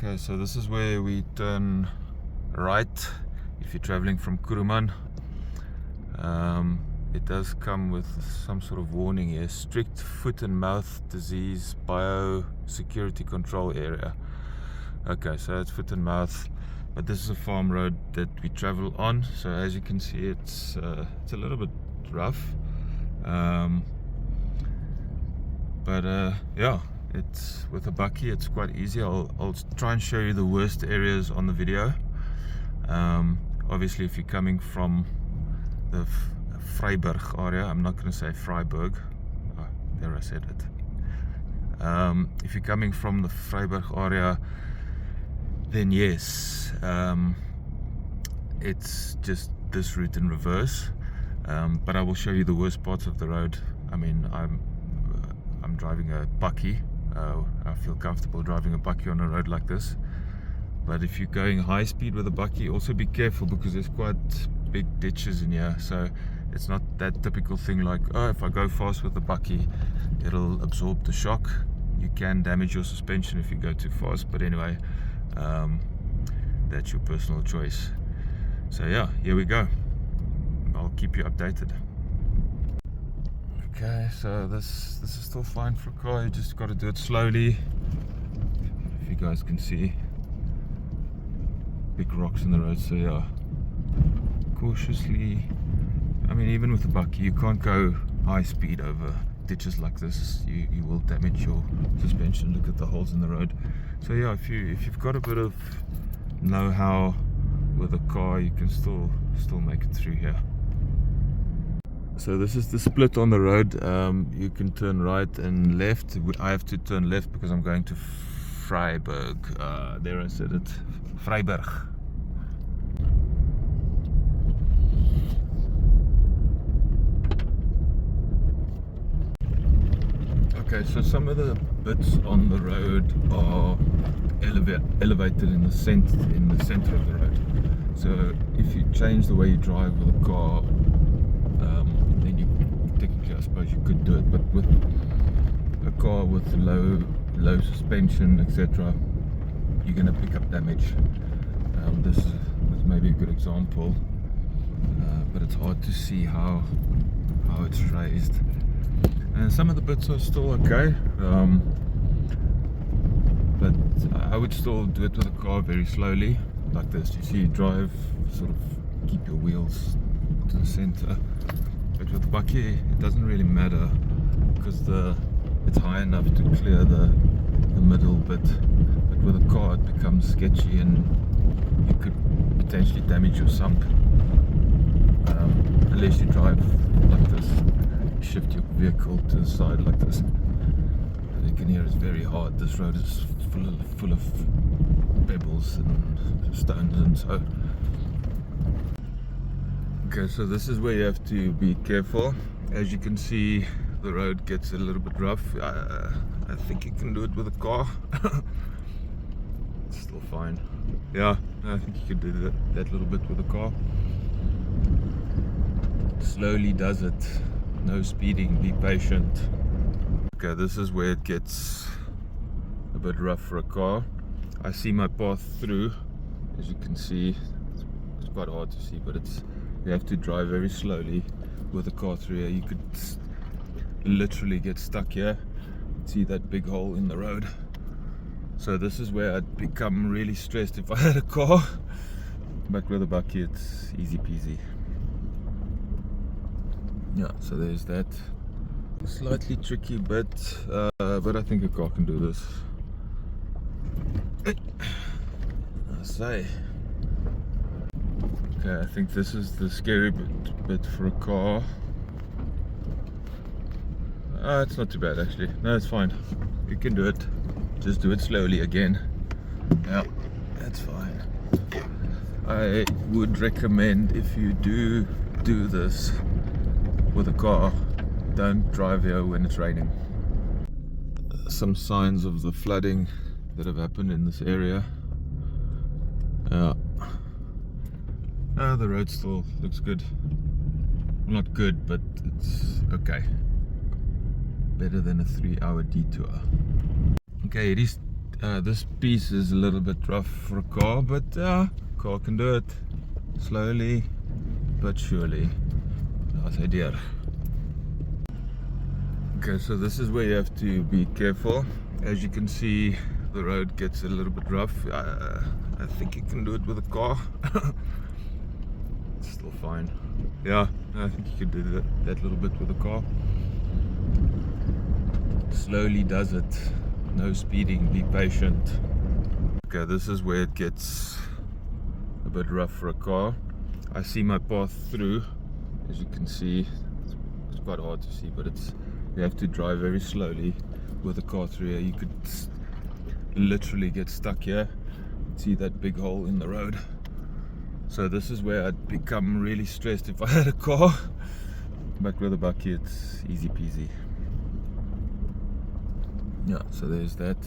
Okay, so this is where we turn right if you're traveling from Kuruman. It does come with some sort of warning here: strict foot and mouth disease biosecurity control area. Okay, so it's foot and mouth, but this is a farm road that we travel on. So as you can see, it's a little bit rough, but yeah, it's with a bakkie, it's quite easy. I'll try and show you the worst areas on the video. Obviously, if you're coming from the Vryburg area, I'm not going to say Vryburg. Oh, there I said it. If you're coming from the Vryburg area, then yes, it's just this route in reverse. But I will show you the worst parts of the road. I mean, I'm driving a bakkie. I feel comfortable driving a bakkie on a road like this. But if you're going high speed with a bakkie, also be careful, because there's quite big ditches in here. So it's not that typical thing like, oh, if I go fast with the bakkie, it'll absorb the shock. You can damage your suspension if you go too fast. But anyway, that's your personal choice. So yeah, here we go. I'll keep you updated. Okay, so this is still fine for a car. You just got to do it slowly. If you guys can see, big rocks in the road. So yeah, cautiously. I mean, even with the bakkie, you can't go high speed over ditches like this. You will damage your suspension. Look at the holes in the road. So yeah, if you've got a bit of know-how with a car, you can still make it through here. So this is the split on the road. You can turn right and left. I have to turn left because I'm going to Vryburg. There I said it, Vryburg. Okay, so some of the bits on the road are elevated in the center of the road. So if you change the way you drive with a car, then you technically, I suppose you could do it. But with a car with low suspension, etc., you're going to pick up damage. This is maybe a good example, but it's hard to see how it's raised. And some of the bits are still okay, but I would still do it with a car very slowly, like this. You see, you drive, sort of keep your wheels to the center. But with the bakkie, it doesn't really matter, because it's high enough to clear the middle bit. But with a car, it becomes sketchy, and you could potentially damage your sump, unless you drive like this. Shift your vehicle to the side like this. As you can hear, it's very hard. This road is full of pebbles and stones, and so. Okay, so this is where you have to be careful. As you can see, the road gets a little bit rough. I think you can do it with a car. It's still fine. Yeah, I think you can do that little bit with a car. Slowly does it. No speeding, be patient. Okay, this is where it gets a bit rough for a car. I see my path through. As you can see, it's quite hard to see, but you have to drive very slowly with a car through here. You could literally get stuck here. See that big hole in the road? So this is where I'd become really stressed if I had a car, but with a bakkie it's easy peasy. Yeah, so there's that slightly tricky bit, but I think a car can do this. I say. Okay, I think this is the scary bit for a car. It's not too bad actually. No, it's fine. You can do it. Just do it slowly again. Yeah, that's fine. I would recommend, if you do this with a car, don't drive here when it's raining. Some signs of the flooding that have happened in this area. The road still looks good. Not good, but it's okay. Better than a 3-hour detour. Okay, This piece is a little bit rough for a car, but car can do it slowly but surely. As I did. Okay, so this is where you have to be careful. As you can see, the road gets a little bit rough. I think you can do it with a car. It's still fine. Yeah, I think you could do that little bit with a car. Slowly does it. No speeding, be patient. Okay, this is where it gets a bit rough for a car. I see my path through. As you can see, it's quite hard to see, but you have to drive very slowly with a car through here. You could literally get stuck here. See that big hole in the road. So this is where I'd become really stressed if I had a car, but with a bucky it's easy peasy. Yeah, so there's that.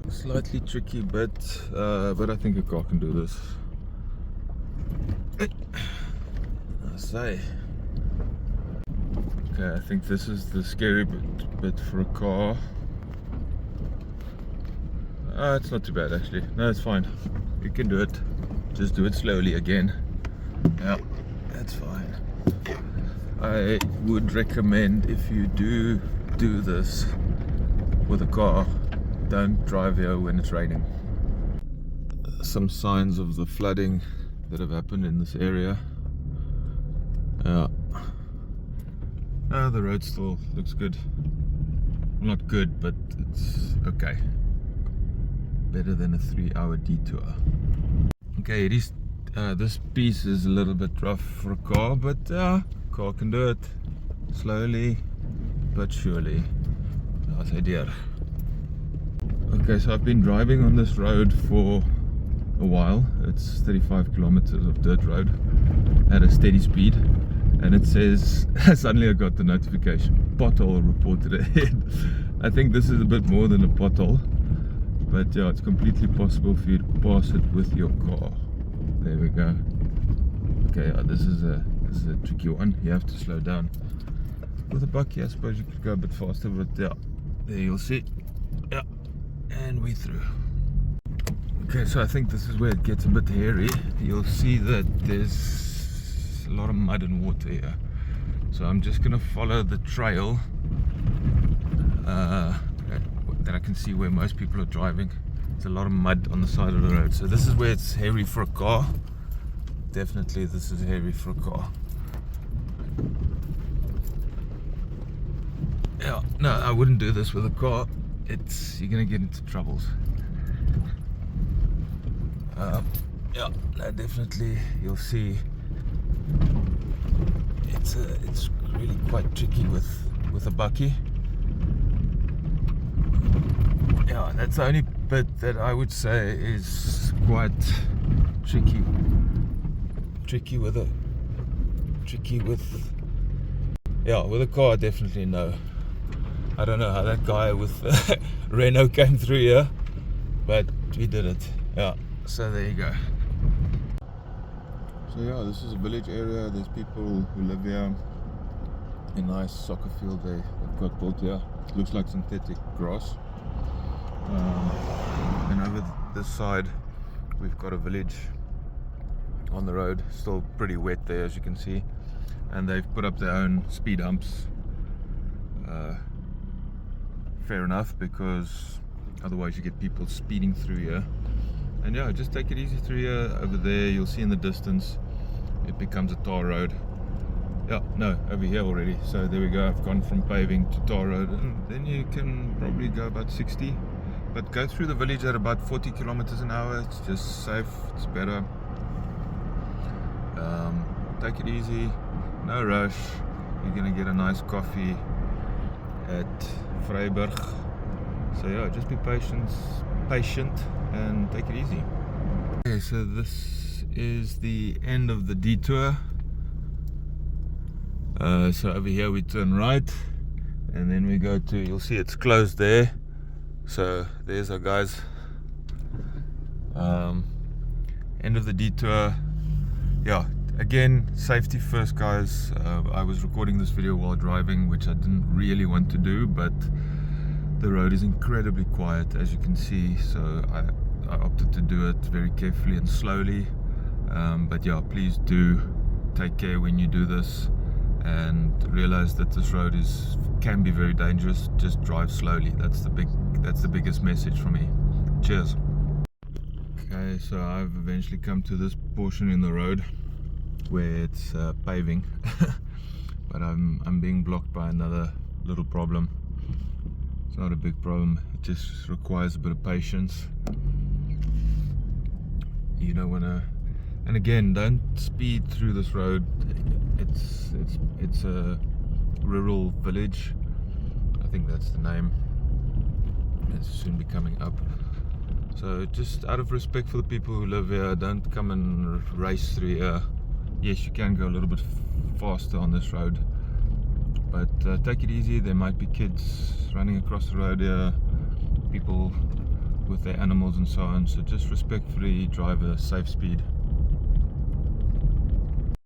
Slightly tricky, but I think a car can do this. I say. Okay, I think this is the scary bit for a car. It's not too bad actually. No, it's fine. You can do it. Just do it slowly again. Yeah, that's fine. I would recommend, if you do this with a car, don't drive here when it's raining. Some signs of the flooding that have happened in this area. The road still looks good. Not good, but it's okay. Better than a 3-hour detour. Okay, it is. This piece is a little bit rough for a car, but car can do it slowly but surely. As I did. Okay, so I've been driving on this road for a while. It's 35 kilometers of dirt road at a steady speed, and it says suddenly I got the notification, pothole reported ahead. I think this is a bit more than a pothole, but yeah, it's completely possible for you to pass it with your car. There we go. Okay, this is a tricky one. You have to slow down. With a bucky, I suppose you could go a bit faster, but yeah, there you'll see. Yeah, and we through. Okay, so I think this is where it gets a bit hairy. You'll see that there's a lot of mud and water here. So I'm just gonna follow the trail that I can see where most people are driving. There's a lot of mud on the side of the road. So this is where it's hairy for a car. Definitely this is hairy for a car. Yeah, no, I wouldn't do this with a car. You're gonna get into troubles. Yeah, no, definitely you'll see. It's really quite tricky with a bucky. Yeah, that's the only bit that I would say is quite tricky. With a car, definitely no. I don't know how that guy with Renault came through here, but we did it. Yeah, so there you go. So yeah, this is a village area. There's people who live here. A nice soccer field they've got built here. It looks like synthetic grass. And over this side we've got a village on the road. Still pretty wet there, as you can see, and they've put up their own speed humps. Fair enough, because otherwise you get people speeding through here. And yeah, just take it easy through here. Over there you'll see in the distance it becomes a tar road. Yeah, no, over here already. So there we go, I've gone from paving to tar road, and then you can probably go about 60, but go through the village at about 40 kilometers an hour. It's just safe, it's better. Take it easy, no rush. You're gonna get a nice coffee at Vryburg. So yeah, just be patient and take it easy. Okay, so this is the end of the detour. So over here we turn right, and then we go to, you'll see it's closed there. So there's our guys. End of the detour. Yeah, again, safety first, guys. I was recording this video while driving, which I didn't really want to do, but The road is incredibly quiet, as you can see, so I opted to do it very carefully and slowly. But yeah, please do take care when you do this, and realize that this road can be very dangerous. Just drive slowly. That's the biggest message for me. Cheers. Okay, so I've eventually come to this portion in the road where it's paving, but I'm being blocked by another little problem. It's not a big problem, it just requires a bit of patience. You don't want to, and again, don't speed through this road. It's a rural village, I think that's the name. It's soon be coming up. So just out of respect for the people who live here, don't come and race through here. Yes, you can go a little bit faster on this road, but take it easy. There might be kids running across the road here, people with their animals and so on, so just respectfully drive a safe speed.